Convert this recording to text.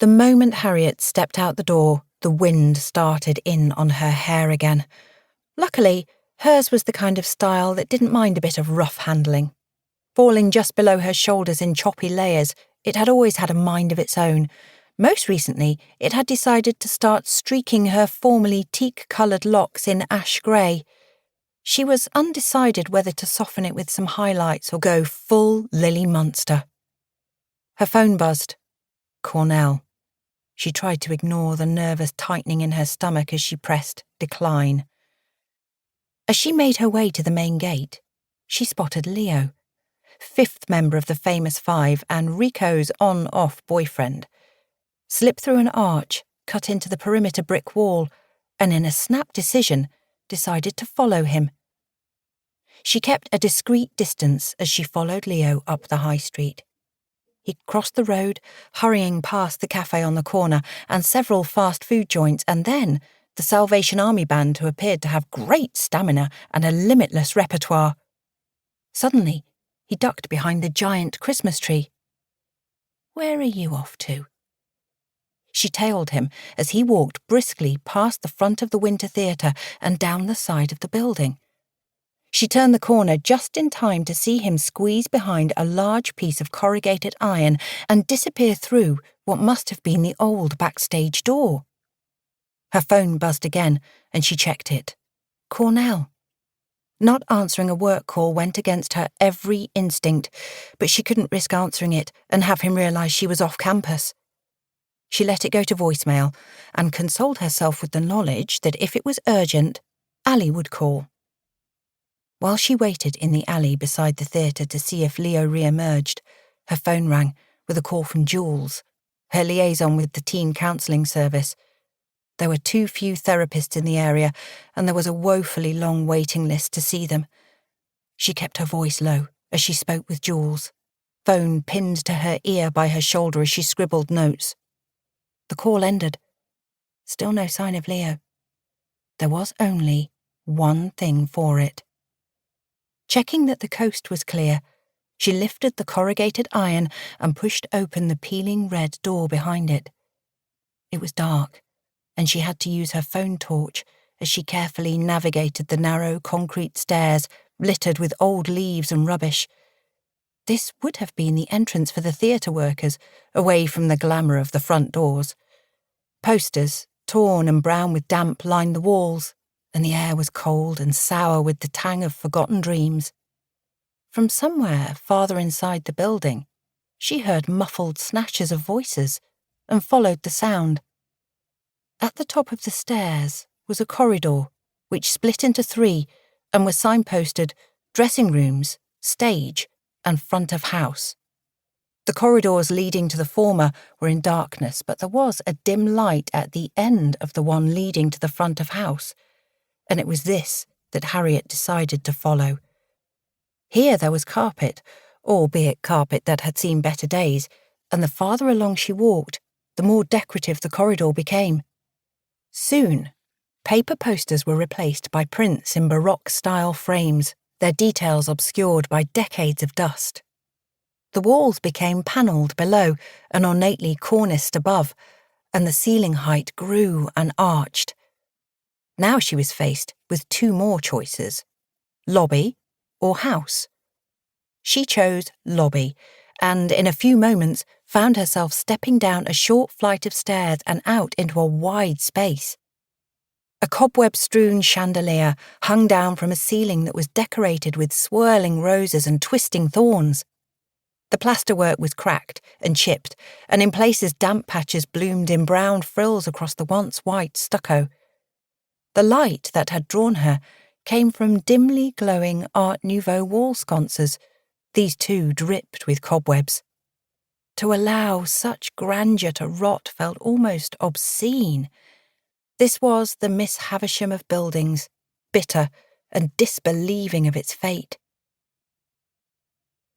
The moment Harriet stepped out the door, the wind started in on her hair again. Luckily, hers was the kind of style that didn't mind a bit of rough handling. Falling just below her shoulders in choppy layers, it had always had a mind of its own. Most recently, it had decided to start streaking her formerly teak-coloured locks in ash grey. She was undecided whether to soften it with some highlights or go full Lily Munster. Her phone buzzed. Cornell. She tried to ignore the nervous tightening in her stomach as she pressed decline. As she made her way to the main gate, she spotted Leo, fifth member of the famous five and Rico's on-off boyfriend, slip through an arch, cut into the perimeter brick wall, and in a snap decision, decided to follow him. She kept a discreet distance as she followed Leo up the high street. He crossed the road, hurrying past the cafe on the corner and several fast food joints, and then the Salvation Army band, who appeared to have great stamina and a limitless repertoire. Suddenly, he ducked behind the giant Christmas tree. "Where are you off to?" She tailed him as he walked briskly past the front of the Winter Theatre and down the side of the building. She turned the corner just in time to see him squeeze behind a large piece of corrugated iron and disappear through what must have been the old backstage door. Her phone buzzed again, and she checked it. Cornell. Not answering a work call went against her every instinct, but she couldn't risk answering it and have him realise she was off campus. She let it go to voicemail and consoled herself with the knowledge that if it was urgent, Ali would call. While she waited in the alley beside the theatre to see if Leo re-emerged, her phone rang with a call from Jules, her liaison with the teen counselling service. There were too few therapists in the area, and there was a woefully long waiting list to see them. She kept her voice low as she spoke with Jules, phone pinned to her ear by her shoulder as she scribbled notes. The call ended. Still no sign of Leo. There was only one thing for it. Checking that the coast was clear, she lifted the corrugated iron and pushed open the peeling red door behind it. It was dark, and she had to use her phone torch as she carefully navigated the narrow concrete stairs littered with old leaves and rubbish. This would have been the entrance for the theatre workers, away from the glamour of the front doors. Posters, torn and brown with damp, lined the walls, and the air was cold and sour with the tang of forgotten dreams. From somewhere farther inside the building, she heard muffled snatches of voices and followed the sound. At the top of the stairs was a corridor, which split into three and was signposted dressing rooms, stage, and front of house. The corridors leading to the former were in darkness, but there was a dim light at the end of the one leading to the front of house, and it was this that Harriet decided to follow. Here there was carpet, albeit carpet that had seen better days, and the farther along she walked, the more decorative the corridor became. Soon, paper posters were replaced by prints in Baroque-style frames, their details obscured by decades of dust. The walls became panelled below and ornately corniced above, and the ceiling height grew and arched. Now she was faced with two more choices: lobby or house. She chose lobby, and in a few moments found herself stepping down a short flight of stairs and out into a wide space. A cobweb-strewn chandelier hung down from a ceiling that was decorated with swirling roses and twisting thorns. The plasterwork was cracked and chipped, and in places damp patches bloomed in brown frills across the once white stucco. The light that had drawn her came from dimly glowing Art Nouveau wall sconces. These too dripped with cobwebs. To allow such grandeur to rot felt almost obscene. This was the Miss Havisham of buildings, bitter and disbelieving of its fate.